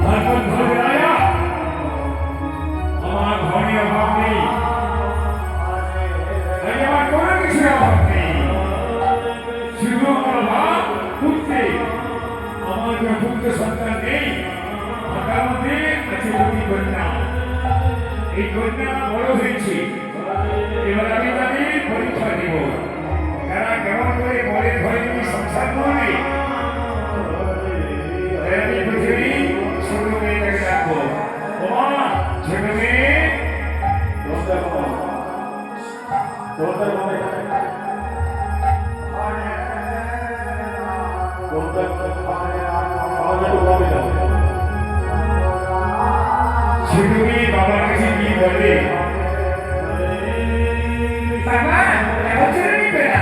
তারপর ধরে আয়া আমার ধনী অভাব নেই, আমার কোনো কিছু অভাব নেই, শুধু আমার অভাব পুত্রে। আমার কোনো পুত্র সন্তান নেই, আমার মধ্যে আছে দুটি কন্যা। এই কন্যা বড় হয়েছে, এবার আমি তাদের পরীক্ষা দেব তারা কেমন করে বরের ঘরে গিয়ে সংসার করবে। আমি পৃথিবী ছোট মেয়েটাকে রাখবো। ওমা ছোট মেয়ে, ছোট মেয়ে বাবার কাছে কি বলে, বাবা এবছর নিবে না,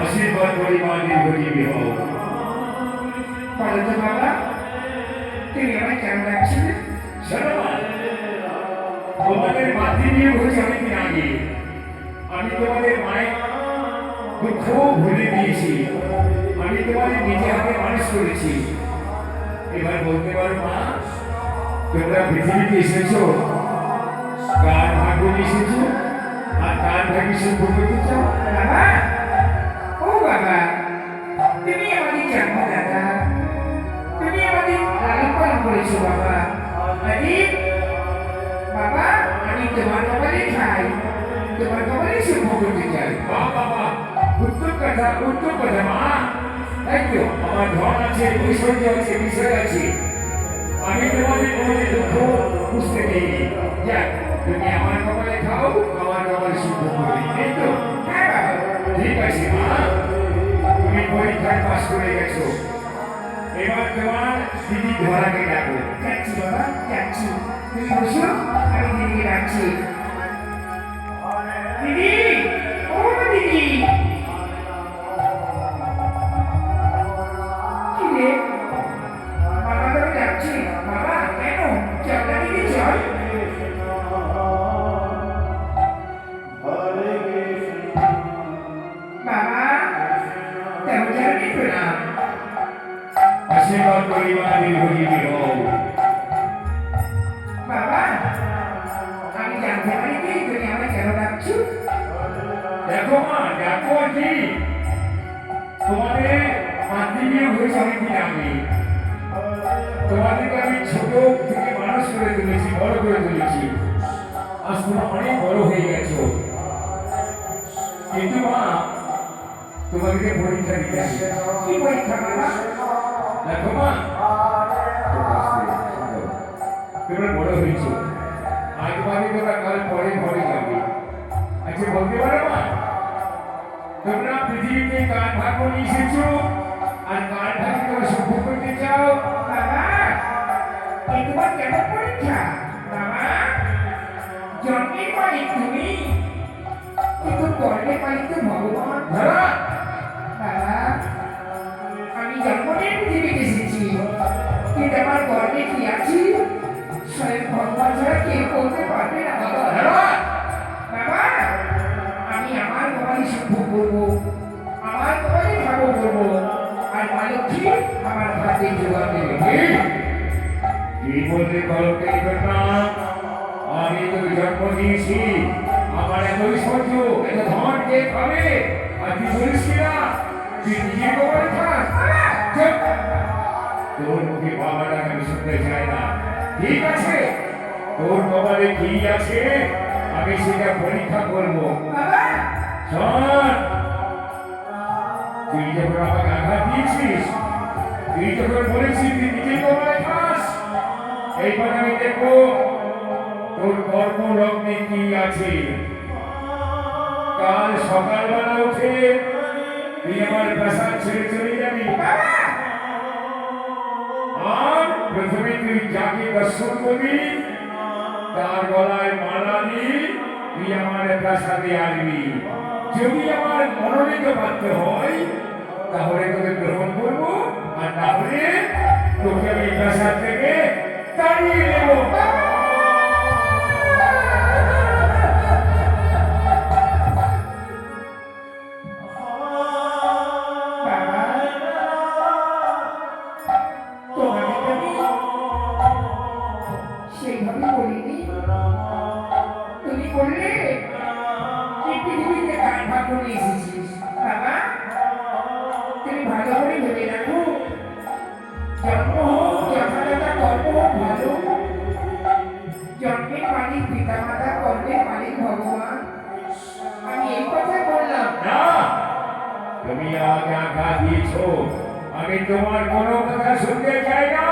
আশীর্বাদ করি মা দীর্ঘজীবী হও। বলো তো বাবা, তুমি আমায় কেমন রাখছিলে? শোনো মা, তোমাদের মাতৃবিয়োগ হয়েছে অনেকদিন আগে। আমি তোমাদের মায়ের দুঃখ ভুলে দিয়েছি, আমি তোমাদের নিজে হাতে মানুষ করেছি। এবার বলতে পারো মা, তোমরা পৃথিবীতে এসেছো কার ভাগ্য এসেছো আর কার ভাগ্য শুভ করতে চাও? বাবা, ও বাবা, তুমি আমাদের জন্মদাতা, তুমি আমাদের লালন পালন করেছো বাবা। বাবা, আমি তোমার কপালে খাই, তোমার কপালে শুভ করতে চাই। বাবা, উত্তর কথা মা। তাই তো আমার ধন আছে, ঐশ্বর্য আছে, বিষয় আছে, আমি তোমাদের মনে দুঃখ বুঝতে দিইনি। যাক, তুমি আমার কপালে খাও, আমার কপালে শুভ করবে, এই তো? হ্যাঁ বাবা, ঠিক আছে মা, তুমি পরীক্ষায় পাস করে গেছো। এবার তোমার দিদি ধরাকে ডাকো। যাচ্ছি বাবা, যাচ্ছি, তুমি বসো, আমি দিদিকে ডাকছি। দিদি, ও দিদি। কি রে বাবা, ধরে যাচ্ছি। বাবা কেন? চল না দিদি, চল। বাবা তেমন জানি না, আশীর্বাদ করি মা দীর্ঘজীবী হও। বাবা, আমি জানতে পারি কি তুমি আমায় কেন ডাকছো? দেখো মা, ডাকো কি, তোমাদের মাতৃবিয়োগ হয়েছে অনেকদিন আগে। তোমাদেরকে আমি ছোট থেকে মানুষ করে তুলেছি, বড় করে তুলেছি, আজ তোমরা অনেক বড় হয়ে গেছো। কিন্তু মা, তোমাদেরকে পরীক্ষা দিতে হবে। কি পরীক্ষা বাবা? দেখো মা, তোমরা বড় হয়েছো, আজ বাড়ি তোমরা কাল পরে ঘরে যাবে। আচ্ছা বলতে পারো মা, তোমরা পৃথিবীতে কার ভাগ্য নিয়ে এসেছো আর কার ভাগ্য তোমরা শুভ করতে চাও? বাবা, এই তোমার কেমন পরীক্ষা? বাবা, জন্মের মালিক তুমি, কিন্তু কর্মের মালিক তো ভগবান। বাবা, আমি জন্ম নিয়ে পৃথিবীতে এসেছি, কিন্তু আমার কর্মে কি আছে স্বয়ং ভগবান ছাড়া কেউ বলতে পারবে না। বাবা, বাবা, আমি আমার কপালে শুভ করবো, আমার কপালে ভালো করবো, আর মা লক্ষ্মী আমার হাতে জোগাড় দেবে। কি বলতে কলকে না, আমি তো জন্ম দিয়েছি, আমার এত ঐশ্বর্য, এত ধন কে খাবে? আর তুই বলিস কিনা তুই নিজের কপালে খাস? তোর মুখে বাবা ডাক আমি শুনতে চাই না। ঠিক আছে, তোর কপালে কি আছে আমি সেটা পরীক্ষা করবো। শোন, তুই যখন আমাকে আঘাত দিয়েছিস, তুই যখন বলেছিস তুই নিজের কপালে খাস, এইবার আমি দেখবো তোর কর্ম লগ্নে কি আছে। কাল সকালবেলা উঠে তুই আমার প্রাসাদ ছেড়ে চলে যাবি, আর প্রথমে তুই যাকে দর্শন করবি তার গলায় মালা দিয়ে তুই আমার প্রাসাদে আসবি। যদি আমার মনোনীত পাত্র হয় তাহলে তোকে গ্রহণ করবো, আর না হলে তোকে আমি প্রাসাদ থেকে তাড়িয়ে দেবো। আমাকে আঘাত দিয়েছো, আমি তোমার কোনো কথা শুনতে চাই না।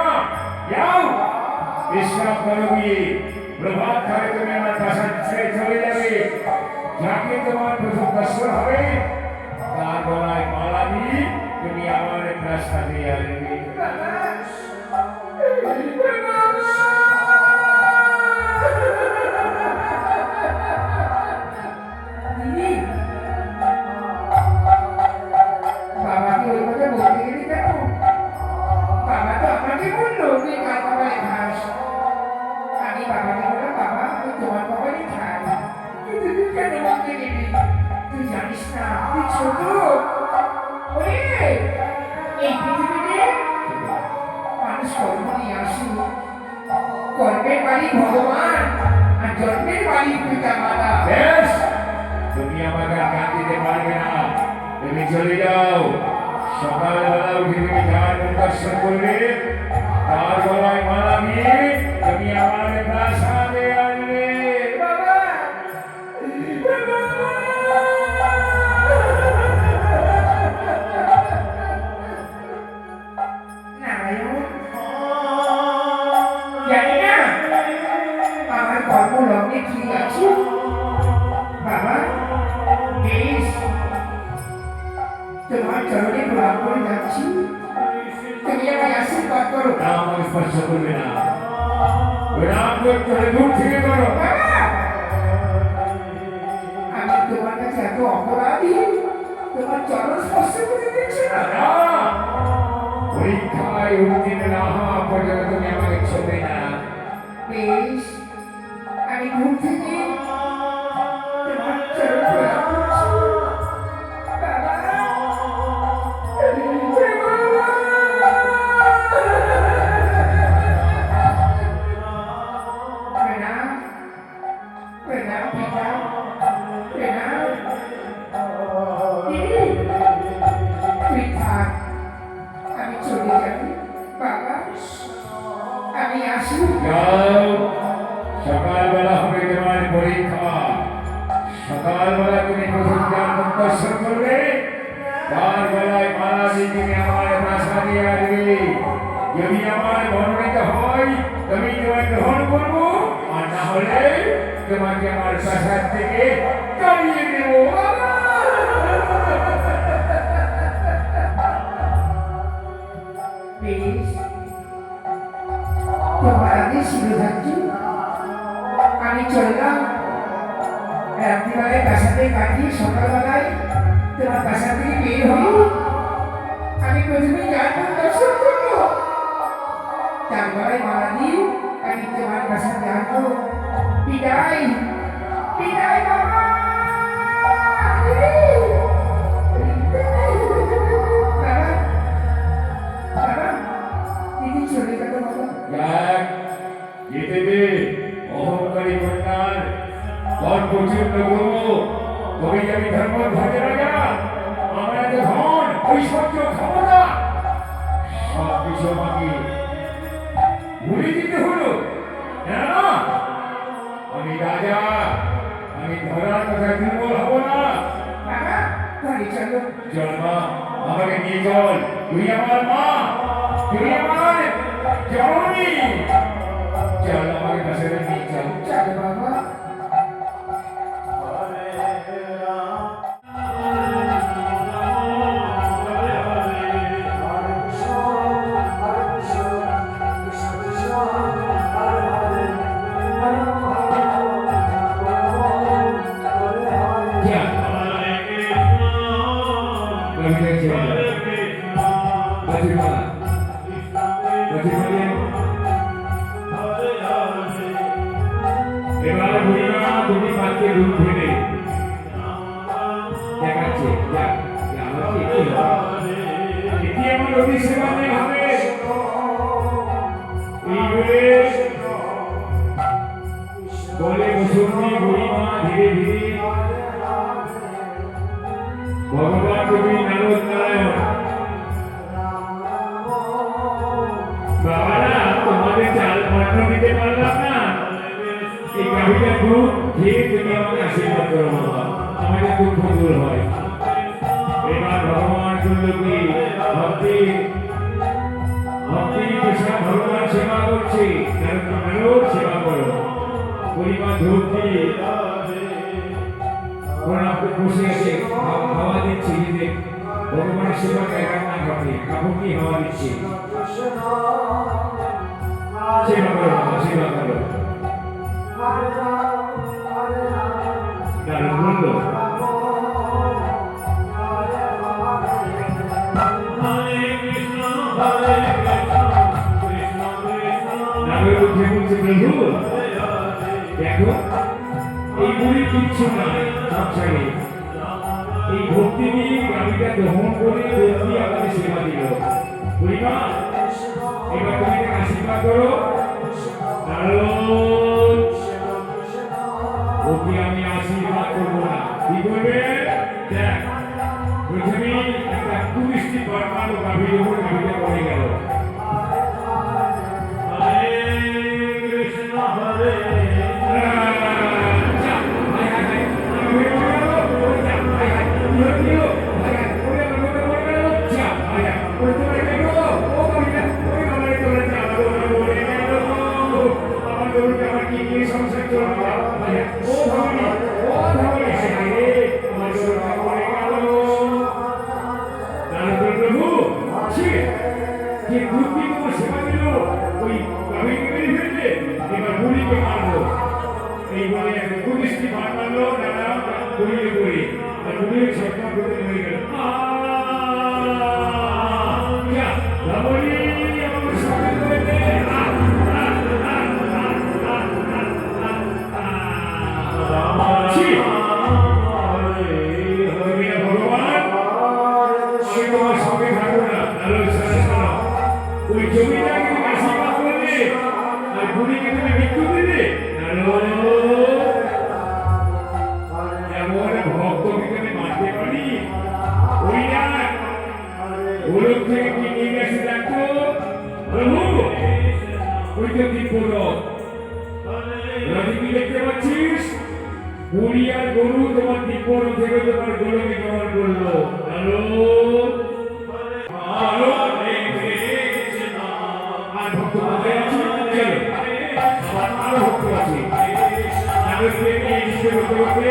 যাও বিশ্রাম করো গিয়ে, প্রভাত করে তুমি আমার প্রাসাদ ছেড়ে চলে যাবে। যাকে তোমার প্রথম দর্শন হবে তার গলায় মালা দিয়ে তুমি আমার প্রাসাদে আসবে। বাবাকে ওই কথা বলতে গেলি কেন? বাবা তো আমাকে বললো তুই কার কপালে খাস। আমি বাবাকে বললাম বাবা আমি তোমার কপালে খাই, কিন্তু তুই কেন বলতে গেলি? তুই জানিস না তুই ছোট। ওরে এই পৃথিবীতে মানুষ কর্ম নিয়ে আসুক, কর্মের বাড়ি ভগবান আর জন্মের বাড়ি পিতা মাতা। বেশ, তুমি আমাকে আর গান দিতে পারবে না, তুমি চলে যাও। সকালবেলা উঠে তুমি যার মুখ দর্শন করবে তার গলায় মালা দিয়ে তুমি আমার প্রাসাদে আসবে। বাবা নারায়ণ, জানি না আমার কর্ম লগ্নে কি আছে। বাবা বেশ, তোমার চরণে প্রণাম করে যাচ্ছি, তুমি আমায় আশীর্বাদ করো। না, আমাকে স্পর্শ করবে না, প্রণাম করতে হলে দূর থেকে করো। বাবা আমি তোমার কাছে এত অপরাধী, তোমার চরণ স্পর্শ করতে দিচ্ছি না। না, পরীক্ষায় উত্তীর্ণ না হওয়া পর্যন্ত তুমি আমাকে ছোঁবে না। বেশ, আমি দূর থেকে তোমার চরণ প্রণাম করছি। বাবা প্রণাম প্রণাম পিতা প্রণাম। দিদি তুই থাক, আমি চলে যাবি। বাবা আমি আসি। যাও, সকালবেলা হবে তোমার পরীক্ষা। সকালবেলা তুমি প্রথম যার মুখ দর্শন করবে তার গলায় মালা দিয়ে তুমি আমার প্রাসাদে আসবে। যদি আমার মনোনীত হয় তুমি তোমায় গ্রহণ করবো, আর না হলে তোমাকে আমার প্রাসাদ থেকে তাড়িয়ে দেবো। বেশ, তোমার আদেশ ছিল থাকছি, আমি চললাম। রাত্রিবেলায় প্রাসাদে কাটিয়ে সকালবেলায় তোমার প্রাসাদ থেকে বের হই। আমি প্রথমে যার মুখ দর্শন করবো, তার গলায় মালা দিয়ে আমি তোমার প্রাসাদে আসবো। বিদায় বিদায় বাবা। বাবা বাবা দিদি চলে গেল বাবা। যাক, যেতে দে, অহংকারী কন্যার গর্ব চূর্ণ করবো। তবে আমি ধর্ম ধ্বজে রাজা, আমার এত ধন ঐশ্বর্য ক্ষমতা সব কিছু আমাকে ভুলে দিতে হলো। না না, আমি রাজা, আমি ধরার কথা দুর্বল হব না। বাবা ঘরে চলো। চল মা, আমাকে নিয়ে চল, তুই আমার মা, তুই আমার জননী। চল আমাকে প্রাসাদে নিয়ে চল। চলো বাবা। এবার বুড়িমা তুমি মাকে দুধ ঢেলে দেখাচ্ছে, যাক, আমার কি কি হবে? এটি আমার অতি সেবাতে হবে। এই বলে বসুন্ধী বুড়িমা ধীরে ধীরে ভগবান কবি নারদ নারায়ণ, বাবারা তোমাদের চাল মাত্র দিতে পারলাম না, এই গাভীটা দুধ খেয়ে তুমি আমাকে আশীর্বাদ করো বাবা, আমাদের দুঃখ দূর হয়। এবার ভগবান করলো কি ভক্তি ভক্তি কৃষ্ণ ভগবান সেবা করছে কারণ তোমরাও সেবা করো পরিমা ধূপটি প্রণামকে বসে আছে হাওয়া দিচ্ছে যে ভগবানের সেবা জায়গা না ঘটে কাপড়কে হাওয়া দিচ্ছে সেবা করো সেবা করো কারণ বললো নামের উঠে বলছে প্রভু দেখো এই বুড়ি কিচ্ছু নাই সংসারে এই ভক্তি নিয়ে গাড়িটা গ্রহণ করে ভক্তি আমাকে সেবা দিল বুড়িমা এবার তুমি আশীর্বাদ করো কারণ ওকে আমি আশীর্বাদ করবো না কি করবে দেখ প্রথমে একটা কুমিষ্টি পরমাণু গাভীর উপর গাভীটা পড়ে গেল দেখতে পাচ্ছিস বুড়ি আর গরু তোমার দিব্য থেকে তোমার গরুকে গ্রহণ করলো হ্যালো হ্যালো আর ভক্ত কোথায় আছে চলো আরো ভক্ত আছে তাদের থেকে এই বিষয়ে করতে